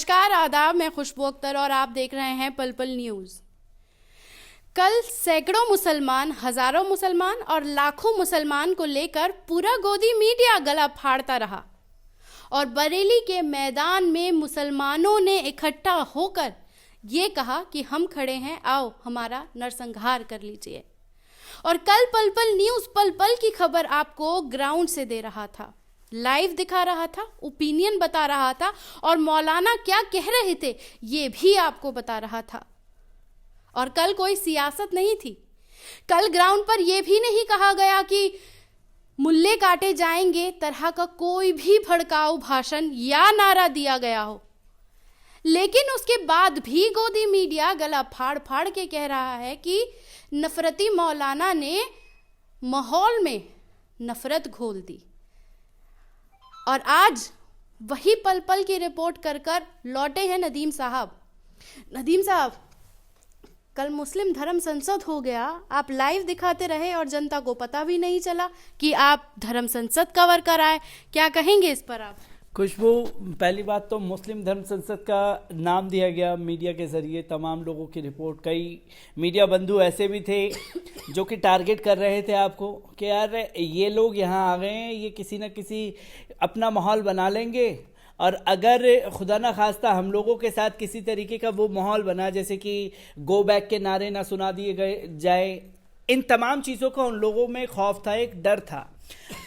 नमस्कार, आदाब। मैं खुशबू अख्तर और आप देख रहे हैं पल पल न्यूज़। कल सैकड़ों मुसलमान, हजारों मुसलमान और लाखों मुसलमान को लेकर पूरा गोदी मीडिया गला फाड़ता रहा और बरेली के मैदान में मुसलमानों ने इकट्ठा होकर ये कहा कि हम खड़े हैं, आओ हमारा नरसंहार कर लीजिए। और कल पल पल न्यूज़ पल पल की खबर आपको ग्राउंड से दे रहा था, लाइव दिखा रहा था, ओपिनियन बता रहा था और मौलाना क्या कह रहे थे ये भी आपको बता रहा था। और कल कोई सियासत नहीं थी। कल ग्राउंड पर यह भी नहीं कहा गया कि मुल्ले काटे जाएंगे तरह का कोई भी भड़काऊ भाषण या नारा दिया गया हो। लेकिन उसके बाद भी गोदी मीडिया गला फाड़ फाड़ के कह रहा है कि नफरती मौलाना ने माहौल में नफरत घोल दी। और आज वही पल पल की रिपोर्ट कर कर लौटे हैं नदीम साहब। नदीम साहब, कल मुस्लिम धर्म संसद हो गया, आप लाइव दिखाते रहे और जनता को पता भी नहीं चला कि आप धर्म संसद कवर कराए। क्या कहेंगे इस पर आप? खुशबू, पहली बात तो मुस्लिम धर्म संसद का नाम दिया गया मीडिया के ज़रिए तमाम लोगों की रिपोर्ट। कई मीडिया बंधु ऐसे भी थे जो कि टारगेट कर रहे थे आपको कि यार ये लोग यहाँ आ गए हैं, ये किसी न किसी अपना माहौल बना लेंगे और अगर खुदा ना खास्ता हम लोगों के साथ किसी तरीके का वो माहौल बना, जैसे कि गो बैक के नारे ना सुना दिए गए जाए, इन तमाम चीज़ों का उन लोगों में खौफ था, एक डर था।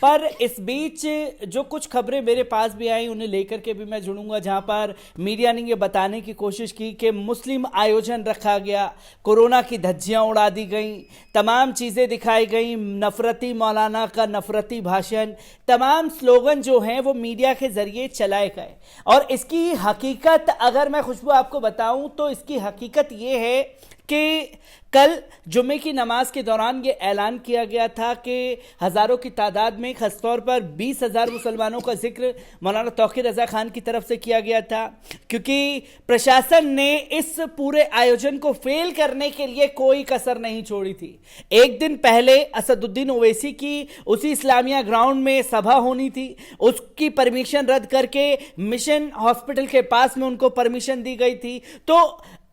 पर इस बीच जो कुछ खबरें मेरे पास भी आई उन्हें लेकर के भी मैं जुड़ूंगा, जहां पर मीडिया ने ये बताने की कोशिश की कि मुस्लिम आयोजन रखा गया, कोरोना की धज्जियां उड़ा दी गई, तमाम चीज़ें दिखाई गई, नफरती मौलाना का नफरती भाषण, तमाम स्लोगन जो हैं वो मीडिया के ज़रिए चलाए गए। और इसकी हकीकत अगर मैं खुशबू आपको बताऊं तो इसकी हकीकत ये है कि कल जुम्मे की नमाज के दौरान ये ऐलान किया गया था कि हज़ारों की तादाद में, खासतौर पर 20,000 मुसलमानों का जिक्र मौलाना तौक़ीर रज़ा खान की तरफ से किया गया था, क्योंकि प्रशासन ने इस पूरे आयोजन को फेल करने के लिए कोई कसर नहीं छोड़ी थी। एक दिन पहले असदुद्दीन ओवैसी की उसी इस्लामिया ग्राउंड में सभा होनी थी, उसकी परमिशन रद्द करके मिशन हॉस्पिटल के पास में उनको परमिशन दी गई थी। तो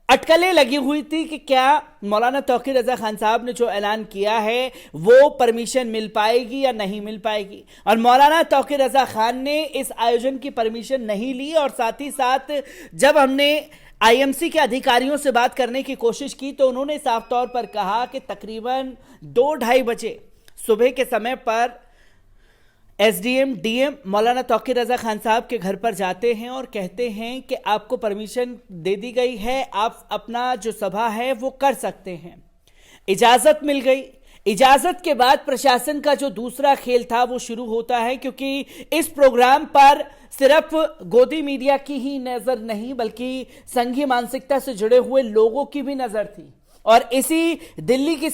अटकलें लगी हुई थी कि क्या मौलाना तौक़ीर रज़ा खान साहब ने जो ऐलान किया है वो परमिशन मिल पाएगी या नहीं मिल पाएगी। और मौलाना तौक़ीर रज़ा खान ने इस आयोजन की परमिशन नहीं ली। और साथ ही साथ जब हमने आईएमसी के अधिकारियों से बात करने की कोशिश की तो उन्होंने साफ तौर पर कहा कि तकरीबन 2-2:30 बजे सुबह के समय पर एसडीएम डीएम मौलाना तौक़ीर रज़ा खान साहब के घर पर जाते हैं और कहते हैं कि आपको परमिशन दे दी गई है, आप अपना जो सभा है वो कर सकते हैं। इजाज़त मिल गई। इजाज़त के बाद प्रशासन का जो दूसरा खेल था वो शुरू होता है, क्योंकि इस प्रोग्राम पर सिर्फ गोदी मीडिया की ही नज़र नहीं बल्कि संघीय मानसिकता से जुड़े हुए लोगों की भी नज़र थी। और इसी दिल्ली की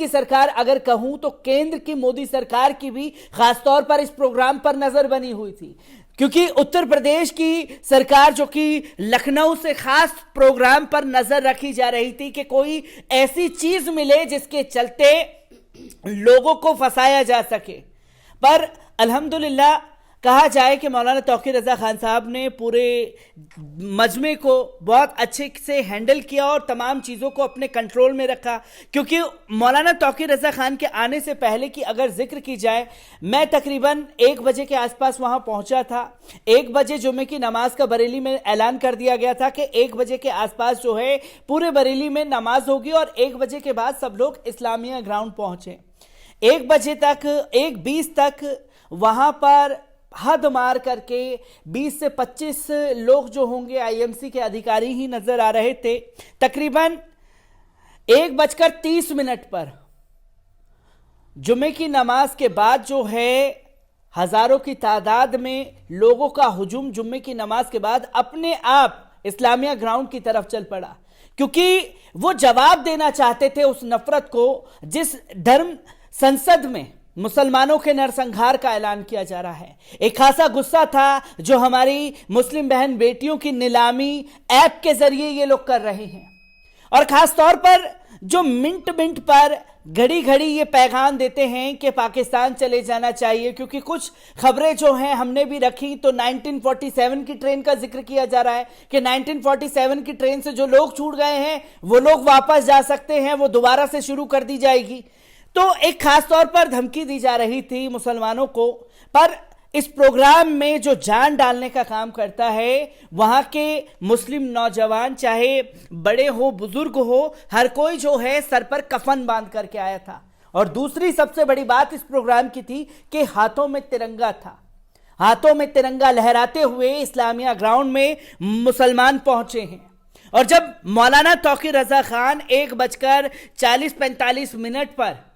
सरकार अगर कहूं तो केंद्र की मोदी सरकार की भी खासतौर पर इस प्रोग्राम पर नजर बनी हुई थी, क्योंकि उत्तर प्रदेश की सरकार जो कि लखनऊ से खास प्रोग्राम पर नजर रखी जा रही थी कि कोई ऐसी चीज मिले जिसके चलते लोगों को फंसाया जा सके। पर अल्हम्दुलिल्लाह कहा जाए कि मौलाना तौक़ीर रज़ा खान साहब ने पूरे मजमे को बहुत अच्छे से हैंडल किया और तमाम चीज़ों को अपने कंट्रोल में रखा। क्योंकि मौलाना तौक़ीर रज़ा खान के आने से पहले की अगर जिक्र की जाए, मैं तकरीबन 1 बजे के आसपास वहां पहुंचा था। 1 बजे जुम्मे की नमाज का बरेली में ऐलान कर दिया गया था कि 1 बजे के आसपास जो है पूरे बरेली में नमाज होगी और 1 बजे के बाद सब लोग इस्लामिया ग्राउंड पहुंचे। 1 बजे तक, 1:20 तक वहां पर हद मार करके 20 से 25 लोग जो होंगे आईएमसी के अधिकारी ही नजर आ रहे थे। तकरीबन 1:30 पर जुमे की नमाज के बाद जो है हजारों की तादाद में लोगों का हुजूम जुम्मे की नमाज के बाद अपने आप इस्लामिया ग्राउंड की तरफ चल पड़ा, क्योंकि वो जवाब देना चाहते थे उस नफरत को जिस धर्म संसद में मुसलमानों के नरसंहार का ऐलान किया जा रहा है। एक खासा गुस्सा था जो हमारी मुस्लिम बहन बेटियों की नीलामी ऐप के जरिए ये लोग कर रहे हैं। और खास तौर पर जो मिनट मिनट पर घड़ी घड़ी ये पैगाम देते हैं कि पाकिस्तान चले जाना चाहिए, क्योंकि कुछ खबरें जो हैं हमने भी रखी तो 1947 की ट्रेन का जिक्र किया जा रहा है कि 1947 की ट्रेन से जो लोग छूट गए हैं वो लोग वापस जा सकते हैं, वो दोबारा से शुरू कर दी जाएगी। तो एक खास तौर पर धमकी दी जा रही थी मुसलमानों को। पर इस प्रोग्राम में जो जान डालने का काम करता है वहां के मुस्लिम नौजवान, चाहे बड़े हो बुजुर्ग हो, हर कोई जो है सर पर कफन बांध करके आया था। और दूसरी सबसे बड़ी बात इस प्रोग्राम की थी कि हाथों में तिरंगा था। हाथों में तिरंगा लहराते हुए इस्लामिया ग्राउंड में मुसलमान पहुंचे हैं। और जब मौलाना तौकीर रजा खान 1:40-45 पर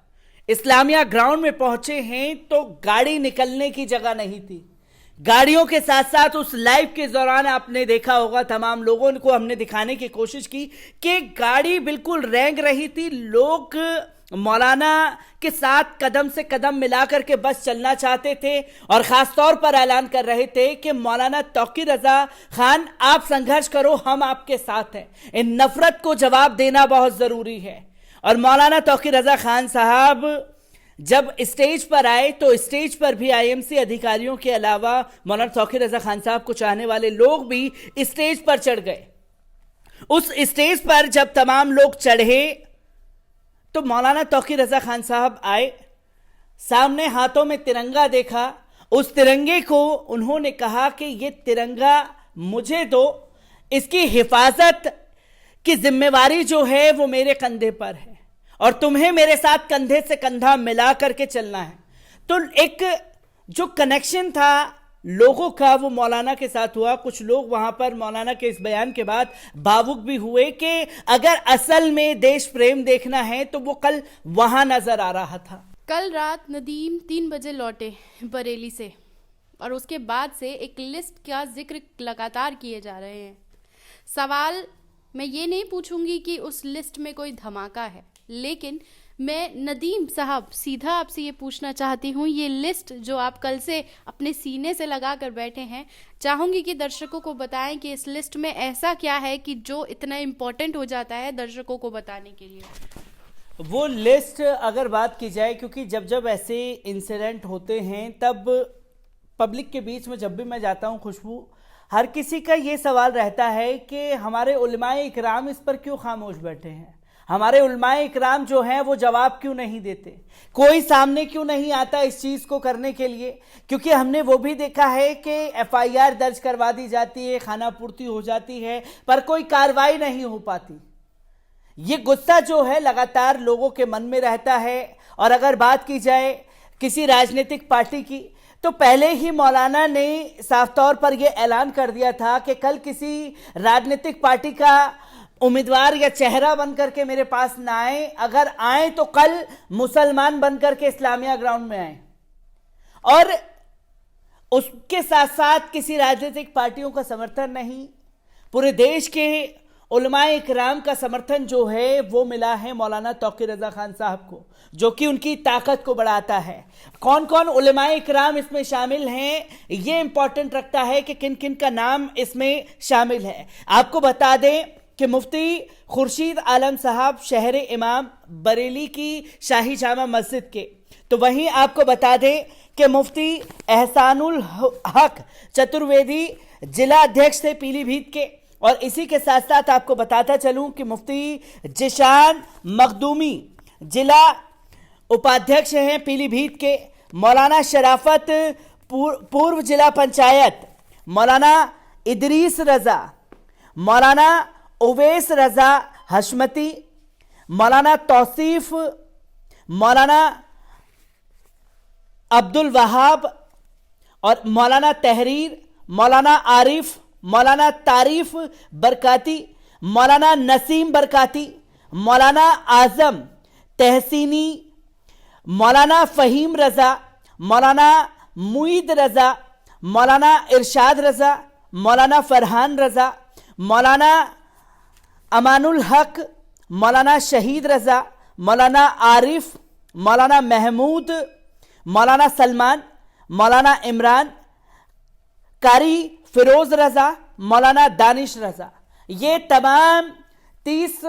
इस्लामिया ग्राउंड में पहुंचे हैं तो गाड़ी निकलने की जगह नहीं थी। गाड़ियों के साथ साथ उस लाइव के दौरान आपने देखा होगा, तमाम लोगों को हमने दिखाने की कोशिश की कि गाड़ी बिल्कुल रेंग रही थी। लोग मौलाना के साथ कदम से कदम मिलाकर के बस चलना चाहते थे और खास तौर पर ऐलान कर रहे थे कि मौलाना तौकीर रजा खान आप संघर्ष करो, हम आपके साथ हैं। इन नफरत को जवाब देना बहुत जरूरी है। और मौलाना तौकीर रजा खान साहब जब स्टेज पर आए तो स्टेज पर भी आईएमसी अधिकारियों के अलावा मौलाना तौकीर रजा खान साहब को चाहने वाले लोग भी स्टेज पर चढ़ गए। उस स्टेज पर जब तमाम लोग चढ़े तो मौलाना तौकीर रजा खान साहब आए, सामने हाथों में तिरंगा देखा। उस तिरंगे को उन्होंने कहा कि ये तिरंगा मुझे दो, इसकी हिफाजत की जिम्मेवारी जो है वो मेरे कंधे पर है और तुम्हें मेरे साथ कंधे से कंधा मिला करके चलना है। तो एक जो कनेक्शन था लोगों का वो मौलाना के साथ हुआ। कुछ लोग वहां पर मौलाना के इस बयान के बाद भावुक भी हुए कि अगर असल में देश प्रेम देखना है तो वो कल वहां नजर आ रहा था। कल रात नदीम 3 बजे लौटे बरेली से और उसके बाद से एक लिस्ट का जिक्र लगातार किए जा रहे हैं। सवाल मैं ये नहीं पूछूंगी कि उस लिस्ट में कोई धमाका है, लेकिन मैं नदीम साहब सीधा आपसे ये पूछना चाहती हूँ, ये लिस्ट जो आप कल से अपने सीने से लगा कर बैठे हैं, चाहूंगी कि दर्शकों को बताएं कि इस लिस्ट में ऐसा क्या है कि जो इतना इम्पोर्टेंट हो जाता है दर्शकों को बताने के लिए। वो लिस्ट अगर बात की जाए, क्योंकि जब जब ऐसे इंसिडेंट होते हैं तब पब्लिक के बीच में जब भी मैं जाता हूँ खुशबू, हर किसी का ये सवाल रहता है कि हमारे उलमाए इकराम इस पर क्यों खामोश बैठे हैं, हमारे उलमाए इकराम जो हैं वो जवाब क्यों नहीं देते, कोई सामने क्यों नहीं आता इस चीज़ को करने के लिए। क्योंकि हमने वो भी देखा है कि एफआईआर दर्ज करवा दी जाती है, खाना पूर्ति हो जाती है, पर कोई कार्रवाई नहीं हो पाती। ये गुस्सा जो है लगातार लोगों के मन में रहता है। और अगर बात की जाए किसी राजनीतिक पार्टी की, तो पहले ही मौलाना ने साफ तौर पर यह ऐलान कर दिया था कि कल किसी राजनीतिक पार्टी का उम्मीदवार या चेहरा बनकर के मेरे पास ना आए, अगर आए तो कल मुसलमान बनकर के इस्लामिया ग्राउंड में आए। और उसके साथ साथ किसी राजनीतिक पार्टियों का समर्थन नहीं, पूरे देश के उलमाए इकराम का समर्थन जो है वो मिला है मौलाना तौकीर रजा खान साहब को, जो कि उनकी ताकत को बढ़ाता है। कौन कौन उलमाए इकराम इसमें शामिल हैं ये इंपॉर्टेंट रखता है कि किन किन का नाम इसमें शामिल है। आपको बता दें कि मुफ्ती खुर्शीद आलम साहब शहर इमाम बरेली की शाही जामा मस्जिद के, तो वहीं आपको बता दें कि मुफ्ती एहसानुल हक चतुर्वेदी जिला अध्यक्ष थे पीलीभीत के। और इसी के साथ साथ आपको बताता चलूं कि मुफ्ती जिशान मखदूमी जिला उपाध्यक्ष हैं पीलीभीत के। मौलाना शराफत पूर्व जिला पंचायत, मौलाना इदरीस रजा, मौलाना उवैस रजा हशमती, मौलाना तौसीफ, मौलाना अब्दुल वहाब और मौलाना तहरीर, मौलाना आरिफ, मौलाना तारीफ बरकाती, मौलाना नसीम बरकाती, मौलाना आजम तहसीनी, मौलाना फ़हीम रज़ा, मौलाना मुईद रज़ा, मौलाना इरशाद रज़ा, मौलाना फ़रहान रज़ा, मौलाना अमानुल हक, मौलाना शहीद रज़ा, मौलाना आरिफ, मौलाना महमूद, मौलाना सलमान, मौलाना इमरान, कारी फिरोज रज़ा, मौलाना दानिश रज़ा। ये तमाम 30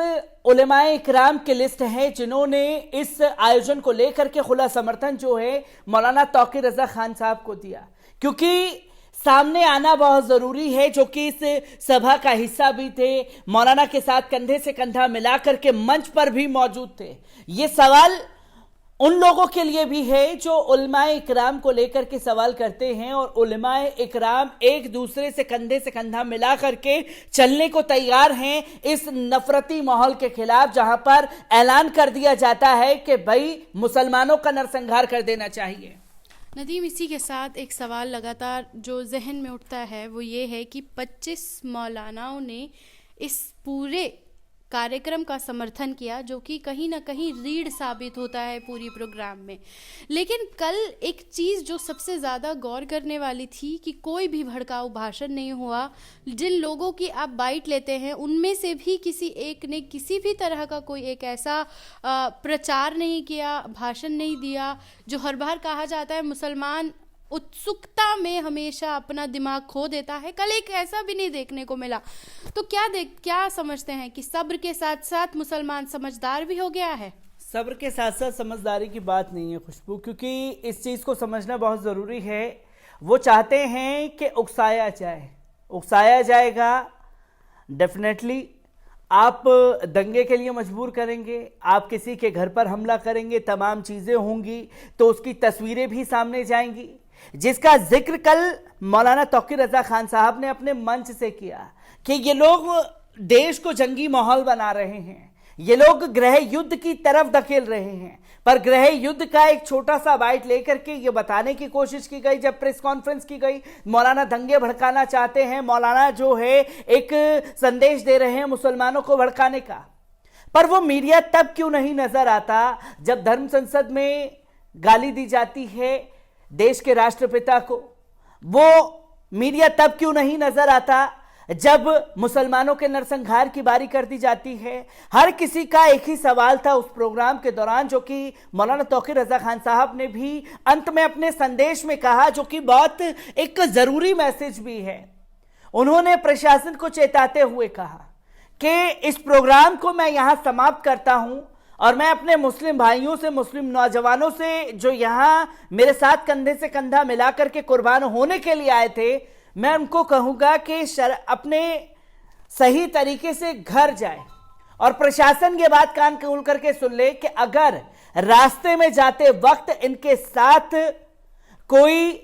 उलेमाए इकराम की लिस्ट है जिन्होंने इस आयोजन को लेकर के खुला समर्थन जो है मौलाना तौकीर रजा खान साहब को दिया, क्योंकि सामने आना बहुत जरूरी है, जो कि इस सभा का हिस्सा भी थे, मौलाना के साथ कंधे से कंधा मिलाकर के मंच पर भी मौजूद थे। ये सवाल उन लोगों के लिए भी है जो उलमाए इकराम को लेकर के सवाल करते हैं, और उलमाए इकराम एक दूसरे से कंधे से कंधा मिला करके चलने को तैयार हैं इस नफरती माहौल के खिलाफ, जहां पर ऐलान कर दिया जाता है कि भाई मुसलमानों का नरसंहार कर देना चाहिए। नदीम, इसी के साथ एक सवाल लगातार जो जहन में उठता है वो ये है कि 25 मौलानाओं ने इस पूरे कार्यक्रम का समर्थन किया, जो कि कहीं ना कहीं रीढ़ साबित होता है पूरी प्रोग्राम में। लेकिन कल एक चीज़ जो सबसे ज़्यादा गौर करने वाली थी कि कोई भी भड़काऊ भाषण नहीं हुआ। जिन लोगों की आप बाइट लेते हैं उनमें से भी किसी एक ने किसी भी तरह का कोई एक ऐसा प्रचार नहीं किया, भाषण नहीं दिया, जो हर बार कहा जाता है मुसलमान उत्सुकता में हमेशा अपना दिमाग खो देता है। कल एक ऐसा भी नहीं देखने को मिला। तो क्या समझते हैं कि सब्र के साथ साथ मुसलमान समझदार भी हो गया है? सब्र के साथ साथ समझदारी की बात नहीं है खुशबू, क्योंकि इस चीज़ को समझना बहुत ज़रूरी है। वो चाहते हैं कि उकसाया जाए, उकसाया जाएगा डेफिनेटली। आप दंगे के लिए मजबूर करेंगे, आप किसी के घर पर हमला करेंगे, तमाम चीज़ें होंगी, तो उसकी तस्वीरें भी सामने जाएंगी, जिसका जिक्र कल मौलाना तौकीर रजा खान साहब ने अपने मंच से किया कि ये लोग देश को जंगी माहौल बना रहे हैं, ये लोग गृह युद्ध की तरफ धकेल रहे हैं। पर गृह युद्ध का एक छोटा सा बाइट लेकर के ये बताने की कोशिश की गई जब प्रेस कॉन्फ्रेंस की गई, मौलाना दंगे भड़काना चाहते हैं, मौलाना जो है एक संदेश दे रहे हैं मुसलमानों को भड़काने का। पर वो मीडिया तब क्यों नहीं नजर आता जब धर्म संसद में गाली दी जाती है देश के राष्ट्रपिता को? वो मीडिया तब क्यों नहीं नजर आता जब मुसलमानों के नरसंहार की बारी कर दी जाती है? हर किसी का एक ही सवाल था उस प्रोग्राम के दौरान, जो कि मौलाना तौकीर रजा खान साहब ने भी अंत में अपने संदेश में कहा, जो कि बहुत एक जरूरी मैसेज भी है। उन्होंने प्रशासन को चेताते हुए कहा कि इस प्रोग्राम को मैं यहां समाप्त करता हूं, और मैं अपने मुस्लिम भाइयों से, मुस्लिम नौजवानों से जो यहां मेरे साथ कंधे से कंधा मिलाकर के कुर्बान होने के लिए आए थे, मैं उनको कहूंगा कि अपने सही तरीके से घर जाए, और प्रशासन ये बात कान खोल करके सुन ले कि अगर रास्ते में जाते वक्त इनके साथ कोई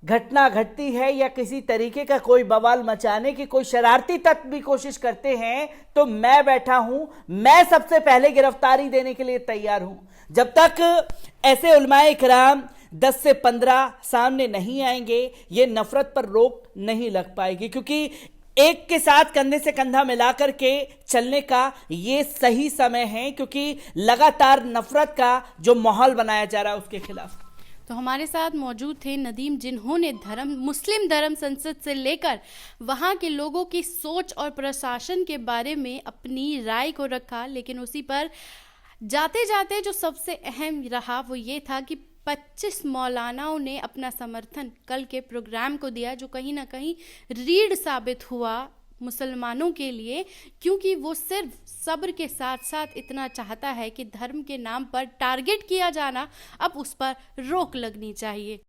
घटना घटती है या किसी तरीके का कोई बवाल मचाने की कोई शरारती तत्व भी कोशिश करते हैं, तो मैं बैठा हूं, मैं सबसे पहले गिरफ्तारी देने के लिए तैयार हूं। जब तक ऐसे उलमाए इकराम 10 से 15 सामने नहीं आएंगे, ये नफरत पर रोक नहीं लग पाएगी, क्योंकि एक के साथ कंधे से कंधा मिलाकर के चलने का ये सही समय है, क्योंकि लगातार नफरत का जो माहौल बनाया जा रहा है उसके खिलाफ। तो हमारे साथ मौजूद थे नदीम, जिन्होंने मुस्लिम धर्म संसद से लेकर वहाँ के लोगों की सोच और प्रशासन के बारे में अपनी राय को रखा। लेकिन उसी पर जाते जाते जो सबसे अहम रहा वो ये था कि 25 मौलानाओं ने अपना समर्थन कल के प्रोग्राम को दिया, जो कहीं ना कहीं रीढ़ साबित हुआ मुसलमानों के लिए, क्योंकि वो सिर्फ सब्र के साथ साथ इतना चाहता है कि धर्म के नाम पर टारगेट किया जाना, अब उस पर रोक लगनी चाहिए।